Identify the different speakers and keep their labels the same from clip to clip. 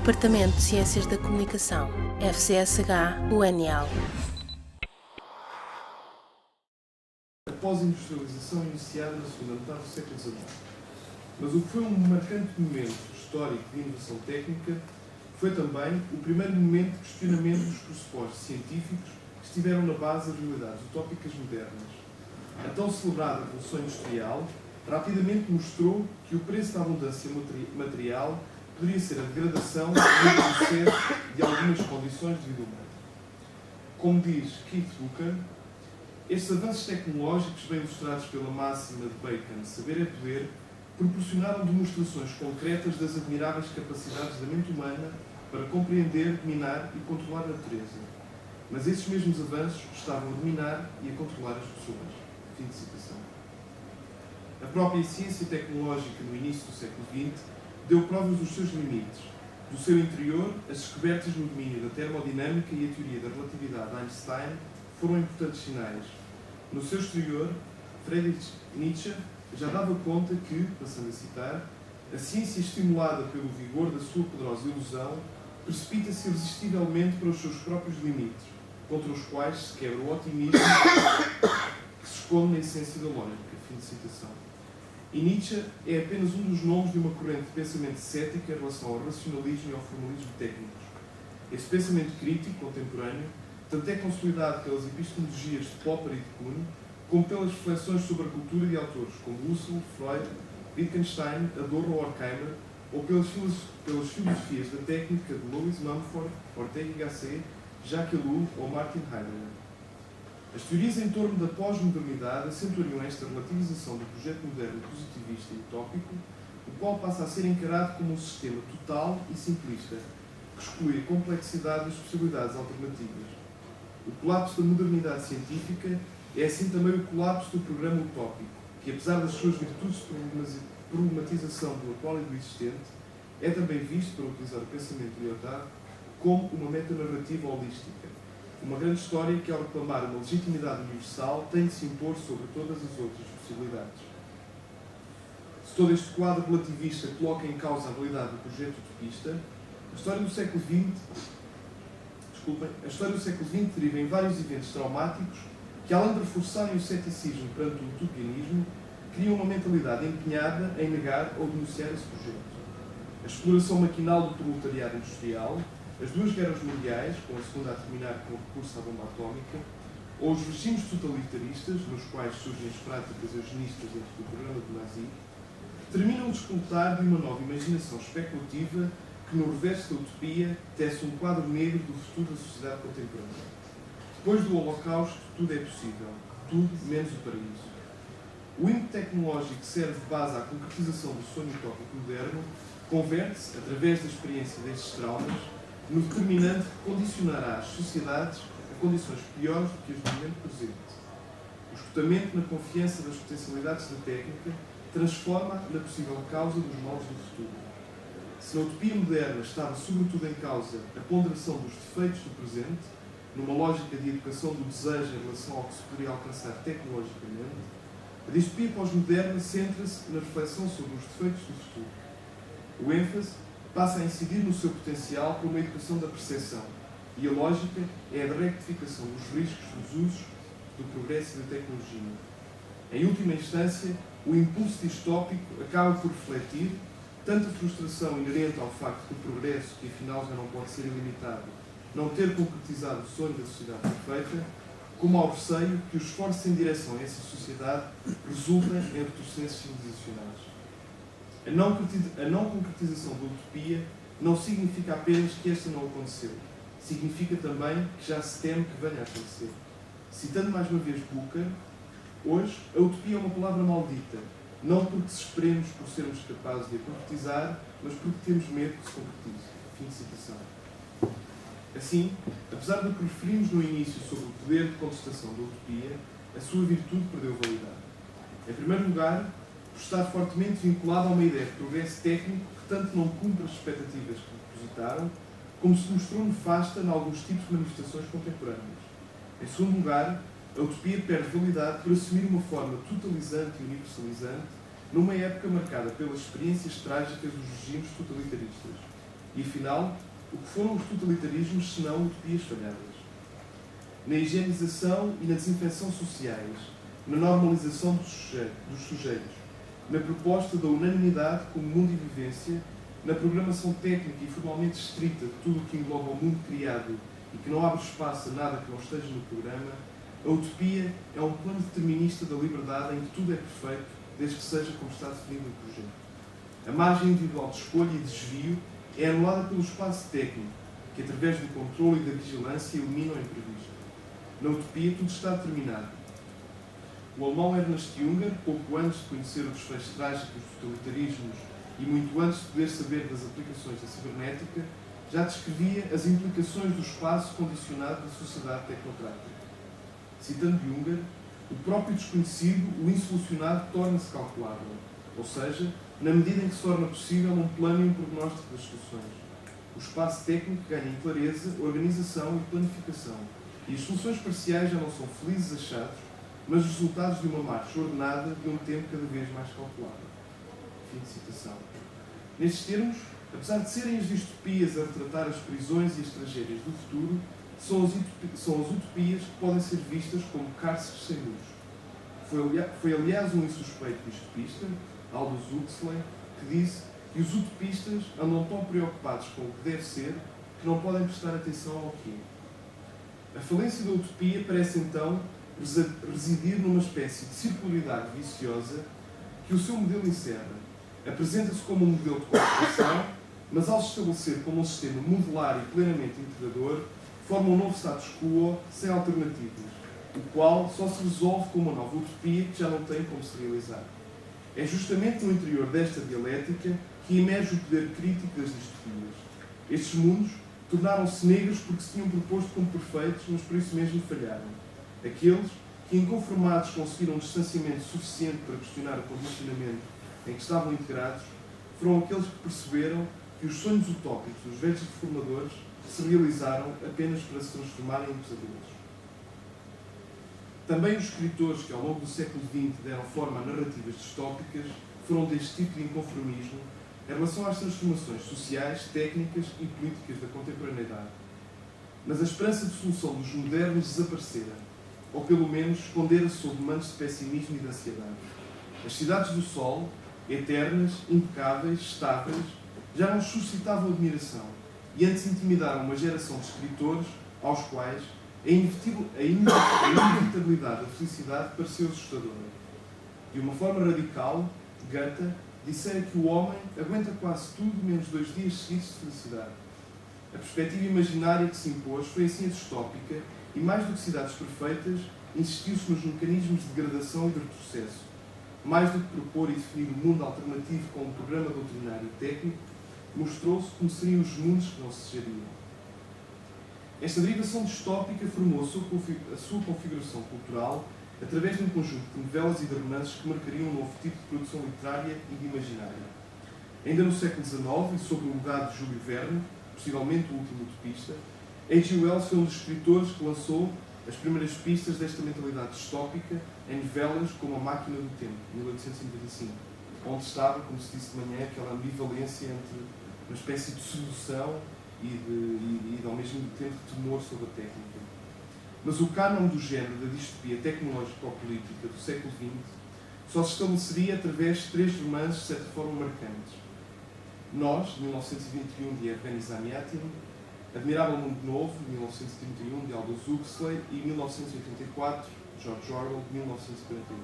Speaker 1: Departamento de Ciências da Comunicação, FCSH-UNL.
Speaker 2: A pós-industrialização iniciada na segunda metade do século XIX. Mas o que foi um marcante momento histórico de inovação técnica foi também o primeiro momento de questionamento dos pressupostos científicos que estiveram na base das realidades utópicas modernas. A tão celebrada Revolução Industrial rapidamente mostrou que o preço da abundância material poderia ser a degradação e o processo de algumas condições de vida humana. Como diz Keith Buchan, estes avanços tecnológicos, bem ilustrados pela máxima de Bacon, saber é poder, proporcionaram demonstrações concretas das admiráveis capacidades da mente humana para compreender, dominar e controlar a natureza. Mas esses mesmos avanços estavam a dominar e a controlar as pessoas. Fim de citação. A própria ciência tecnológica no início do século XX deu provas dos seus limites. Do seu interior, as descobertas no domínio da termodinâmica e a teoria da relatividade de Einstein foram importantes sinais. No seu exterior, Friedrich Nietzsche já dava conta que, passando a citar, a ciência estimulada pelo vigor da sua poderosa ilusão precipita-se irresistivelmente para os seus próprios limites, contra os quais se quebra o otimismo que se esconde na essência da lógica. Fim de citação. E Nietzsche é apenas um dos nomes de uma corrente de pensamento cética em relação ao racionalismo e ao formalismo técnicos. Esse pensamento crítico, contemporâneo, tanto é consolidado pelas epistemologias de Popper e de Kuhn, como pelas reflexões sobre a cultura de autores como Husserl, Freud, Wittgenstein, Adorno ou Horkheimer, ou pelas filosofias da técnica de Lewis Mumford, Ortega y Gasset, Jacques Ellul ou Martin Heidegger. As teorias em torno da pós-modernidade acentuariam esta relativização do projeto moderno positivista e utópico, o qual passa a ser encarado como um sistema total e simplista, que exclui a complexidade das possibilidades alternativas. O colapso da modernidade científica é assim também o colapso do programa utópico, que apesar das suas virtudes de problematização do atual e do existente, é também visto, para utilizar o pensamento de Lyotard, como uma metanarrativa holística. Uma grande história que, ao reclamar uma legitimidade universal, tem de se impor sobre todas as outras possibilidades. Se todo este quadro relativista coloca em causa a validade do projeto utopista, a história do século XX deriva em vários eventos traumáticos que, além de reforçarem o ceticismo perante o utopianismo, criam uma mentalidade empenhada em negar ou denunciar esse projeto. A exploração maquinal do proletariado industrial, as duas guerras mundiais, com a segunda a terminar com o recurso à bomba atómica, ou os regimes totalitaristas, nos quais surgem as práticas eugenistas dentro do programa do Nazi, terminam de explotar de uma nova imaginação especulativa que, no reverso da utopia, tece um quadro negro do futuro da sociedade contemporânea. Depois do Holocausto, tudo é possível, tudo menos o paraíso. O ímpeto tecnológico que serve de base à concretização do sonho utópico moderno converte-se, através da experiência destes traumas, no determinante que condicionará as sociedades a condições piores do que as do momento presente. O esgotamento na confiança das potencialidades da técnica transforma na possível causa dos males do futuro. Se na utopia moderna estava sobretudo em causa a ponderação dos defeitos do presente, numa lógica de educação do desejo em relação ao que se poderia alcançar tecnologicamente, a distopia pós-moderna centra-se na reflexão sobre os defeitos do futuro. O ênfase passa a incidir no seu potencial por uma educação da percepção, e a lógica é a de rectificação dos riscos dos usos do progresso e da tecnologia. Em última instância, o impulso distópico acaba por refletir tanto a frustração inerente ao facto de que o progresso, que afinal já não pode ser ilimitado, não ter concretizado o sonho da sociedade perfeita, como ao receio que os esforços em direção a essa sociedade resultem em retrocessos civilizacionais. A não concretização da utopia não significa apenas que esta não aconteceu. Significa também que já se teme que venha a acontecer. Citando mais uma vez Buchan, hoje a utopia é uma palavra maldita, não porque se esperemos por sermos capazes de a concretizar, mas porque temos medo que se concretize. Fim de citação. Assim, apesar do que referimos no início sobre o poder de contestação da utopia, a sua virtude perdeu validade. Em primeiro lugar, por estar fortemente vinculado a uma ideia de progresso técnico que tanto não cumpre as expectativas que depositaram, como se mostrou nefasta em alguns tipos de manifestações contemporâneas. Em segundo lugar, a utopia perde validade por assumir uma forma totalizante e universalizante numa época marcada pelas experiências trágicas dos regimes totalitaristas. E afinal, o que foram os totalitarismos senão utopias falhadas? Na higienização e na desinfecção sociais, na normalização dos sujeitos, na proposta da unanimidade como mundo e vivência, na programação técnica e formalmente estrita de tudo o que engloba o mundo criado e que não abre espaço a nada que não esteja no programa, a utopia é um plano determinista da liberdade em que tudo é perfeito, desde que seja como está definido no projeto. A margem individual de escolha e desvio é anulada pelo espaço técnico, que através do controle e da vigilância elimina o imprevisto. Na utopia tudo está determinado. O alemão Ernst Jünger, pouco antes de conhecer o desfecho trágico dos totalitarismos e muito antes de poder saber das aplicações da cibernética, já descrevia as implicações do espaço condicionado da sociedade tecnocrática. Citando Jünger, o próprio desconhecido, o insolucionado, torna-se calculável, ou seja, na medida em que se torna possível um plano e um prognóstico das soluções. O espaço técnico ganha em clareza, organização e planificação, e as soluções parciais já não são felizes achados, mas os resultados de uma marcha ordenada de um tempo cada vez mais calculado. Fim de citação. Nestes termos, apesar de serem as distopias a retratar as prisões e as tragédias do futuro, são as utopias que podem ser vistas como cárceres sem muros. Foi aliás um insuspeito distopista, Aldous Huxley, que disse que os utopistas andam tão preocupados com o que deve ser que não podem prestar atenção ao que é. A falência da utopia parece então residir numa espécie de circularidade viciosa que o seu modelo encerra. Apresenta-se como um modelo de cooperação, mas ao se estabelecer como um sistema modular e plenamente integrador, forma um novo status quo sem alternativas, o qual só se resolve com uma nova utopia que já não tem como se realizar. É justamente no interior desta dialética que emerge o poder crítico das distopias. Estes mundos tornaram-se negros porque se tinham proposto como perfeitos, mas por isso mesmo falharam. Aqueles que, inconformados, conseguiram um distanciamento suficiente para questionar o condicionamento em que estavam integrados, foram aqueles que perceberam que os sonhos utópicos dos velhos reformadores se realizaram apenas para se transformarem em pesadelos. Também os escritores que, ao longo do século XX, deram forma a narrativas distópicas foram deste tipo de inconformismo em relação às transformações sociais, técnicas e políticas da contemporaneidade. Mas a esperança de solução dos modernos desaparecera, ou pelo menos escondera-se sob mantos de pessimismo e de ansiedade. As cidades do sol, eternas, impecáveis, estáveis, já não suscitavam admiração e antes intimidaram uma geração de escritores aos quais a inevitabilidade da felicidade pareceu assustadora. De uma forma radical, Goethe dissera que o homem aguenta quase tudo menos 2 dias seguidos de felicidade. A perspectiva imaginária que se impôs foi assim a distópica e, mais do que cidades perfeitas, insistiu-se nos mecanismos de degradação e de retrocesso. Mais do que propor e definir um mundo alternativo com um programa doutrinário e técnico, mostrou-se como seriam os mundos que não se desejariam. Esta derivação distópica formou a sua configuração cultural através de um conjunto de novelas e de romances que marcariam um novo tipo de produção literária e de imaginário. Ainda no século XIX, e sob o legado de Júlio Verne, possivelmente o último utopista, H.G. Wells foi um dos escritores que lançou as primeiras pistas desta mentalidade distópica em novelas como A Máquina do Tempo, 1895, onde estava, como se disse de manhã, aquela ambivalência entre uma espécie de sedução e ao mesmo tempo de temor sobre a técnica. Mas o cânon do género da distopia tecnológico-política do século XX só se estabeleceria através de 3 romances de certa forma marcantes. Nós, de 1921, de Evgeny Zamyatin, Admirável Mundo Novo, de 1931, de Aldous Huxley, e 1984, de George Orwell, de 1948.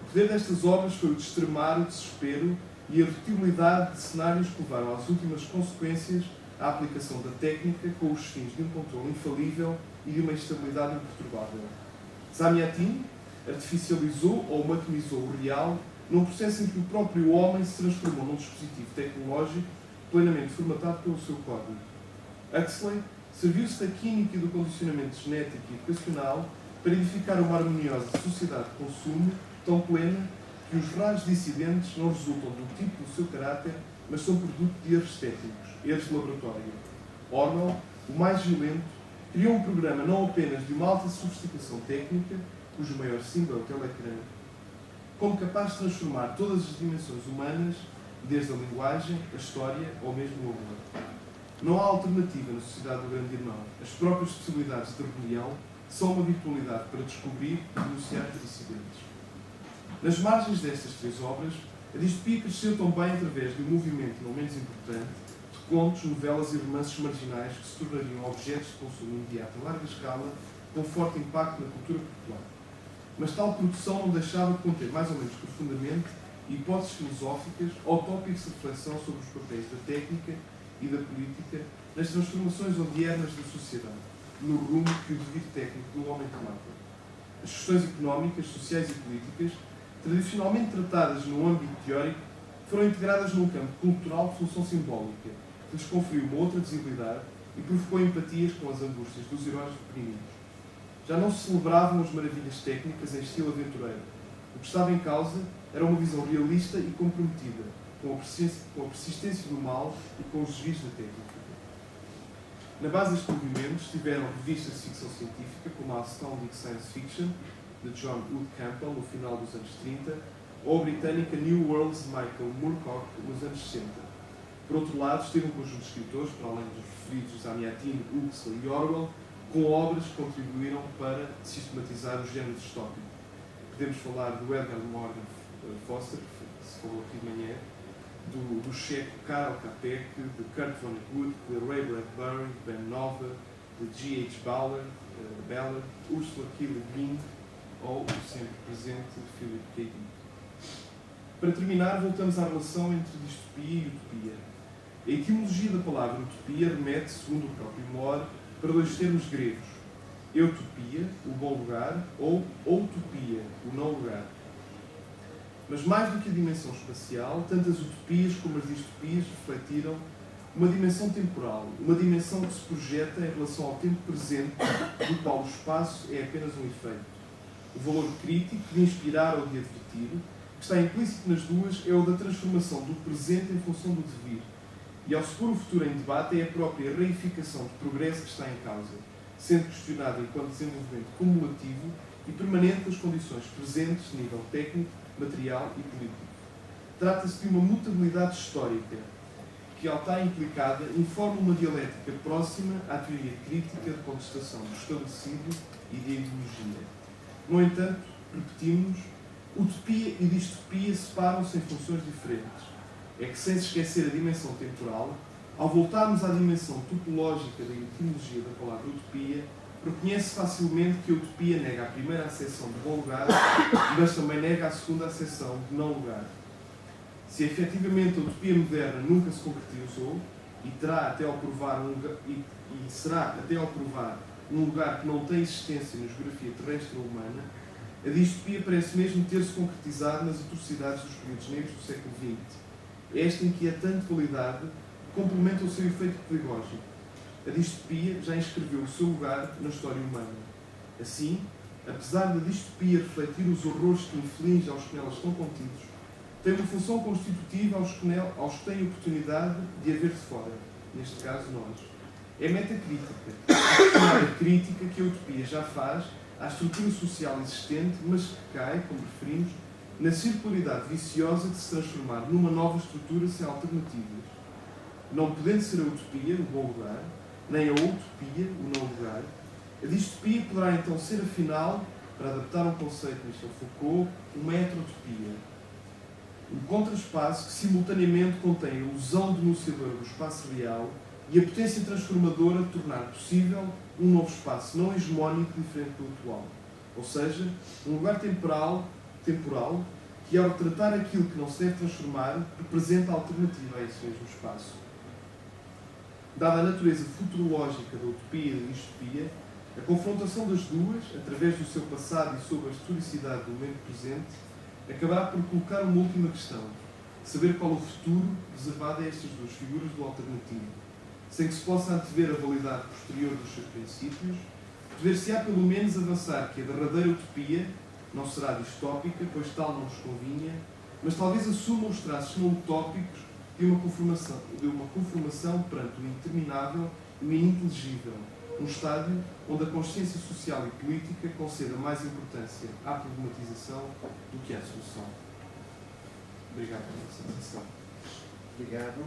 Speaker 2: O poder destas obras foi o de extremar o desespero e a repetibilidade de cenários que levaram às últimas consequências à aplicação da técnica com os fins de um controle infalível e de uma estabilidade imperturbável. Zamyatin artificializou ou maquimizou o real num processo em que o próprio homem se transformou num dispositivo tecnológico plenamente formatado pelo seu código. Huxley serviu-se da química e do condicionamento genético e educacional para edificar uma harmoniosa sociedade de consumo tão plena que os raros dissidentes não resultam do tipo do seu caráter, mas são produto de erros estéticos, erros de laboratório. Orwell, o mais violento, criou um programa não apenas de uma alta sofisticação técnica, cujo maior símbolo é o telecrã, como capaz de transformar todas as dimensões humanas desde a linguagem, a história ou mesmo o amor. Não há alternativa na sociedade do Grande Irmão. As próprias possibilidades de rebelião são uma virtualidade para descobrir e denunciar os dissidentes. Nas margens destas três obras, a distopia cresceu também através de um movimento não menos importante de contos, novelas e romances marginais que se tornariam objetos de consumo imediato a larga escala, com forte impacto na cultura popular. Mas tal produção não deixava de conter, mais ou menos profundamente, hipóteses filosóficas ou tópicos de reflexão sobre os papéis da técnica e da política nas transformações odiernas da sociedade, no rumo que o devir técnico do homem tomava. As questões económicas, sociais e políticas, tradicionalmente tratadas no âmbito teórico, foram integradas num campo cultural de função simbólica, que lhes conferiu uma outra visibilidade e provocou empatias com as angústias dos heróis reprimidos. Já não se celebravam as maravilhas técnicas em estilo aventureiro. O que estava em causa era uma visão realista e comprometida com a persistência do mal e com os desvios da técnica. Na base destes movimentos estiveram revistas de ficção científica como a Astounding Science Fiction, de John Wood Campbell, no final dos anos 30, ou a britânica New Worlds de Michael Moorcock, nos anos 60. Por outro lado, esteve um conjunto de escritores, para além dos referidos Zamiatin, Huxley e Orwell, com obras que contribuíram para sistematizar o género distópico. Podemos falar do Edgar Morgan Foster, que se falou aqui de manhã, do checo Karl Capek, de Kurt Vonnegut, de Ray Bradbury, de Ben Nova, de G.H. Ballard, Ursula K. Le Guin ou o sempre presente Philip K. Dick. Para terminar, voltamos à relação entre distopia e utopia. A etimologia da palavra utopia remete, segundo o próprio More, para dois termos gregos: eutopia, o bom lugar, ou utopia, o não lugar. Mas mais do que a dimensão espacial, tanto as utopias como as distopias refletiram uma dimensão temporal, uma dimensão que se projeta em relação ao tempo presente, do qual o espaço é apenas um efeito. O valor crítico de inspirar ou de advertir, que está implícito nas duas, é o da transformação do presente em função do devir. E ao se pôr o futuro em debate, é a própria reificação de progresso que está em causa, sendo questionado enquanto desenvolvimento cumulativo e permanente das condições presentes de nível técnico, material e político. Trata-se de uma mutabilidade histórica que, ao estar implicada, informa uma dialética próxima à teoria crítica de contestação do estabelecido e de ideologia. No entanto, repetimos, utopia e distopia separam-se em funções diferentes. É que, sem se esquecer a dimensão temporal, ao voltarmos à dimensão topológica da etimologia da palavra utopia, reconhece facilmente que a utopia nega a primeira acessão de bom lugar, mas também nega a segunda acessão de não lugar. Se efetivamente a utopia moderna nunca se concretizou e será até ao provar um lugar que não tem existência na geografia terrestre ou humana, a distopia parece mesmo ter-se concretizado nas atrocidades dos períodos negros do século XX. Esta inquietante qualidade complementa o seu efeito pedagógico. A distopia já inscreveu o seu lugar na história humana. Assim, apesar da distopia refletir os horrores que inflige aos que nelas estão contidos, tem uma função constitutiva aos que têm oportunidade de a ver de fora, neste caso nós. É metacrítica, a crítica que a utopia já faz à estrutura social existente, mas que cai, como referimos, na circularidade viciosa de se transformar numa nova estrutura sem alternativas. Não podendo ser a utopia o bom lugar, nem a utopia o não lugar, a distopia poderá então ser, afinal, para adaptar um conceito de Michel Foucault, uma heterotopia. Um contraspaço que simultaneamente contém a ilusão denunciadora do espaço real e a potência transformadora de tornar possível um novo espaço não hegemónico diferente do atual. Ou seja, um lugar temporal que, ao retratar aquilo que não se deve transformar, representa a alternativa a esse mesmo espaço. Dada a natureza futurológica da utopia e da distopia, a confrontação das duas, através do seu passado e sob a historicidade do momento presente, acabará por colocar uma última questão: saber qual o futuro reservado a estas duas figuras do alternativo, sem que se possa antever a validade posterior dos seus princípios, poder-se-á pelo menos avançar que a derradeira utopia não será distópica, pois tal não nos convinha, mas talvez assuma os traços não utópicos de uma conformação perante o interminável e o ininteligível, um estádio onde a consciência social e política conceda mais importância à problematização do que à solução. Obrigado pela sua atenção.
Speaker 3: Obrigado.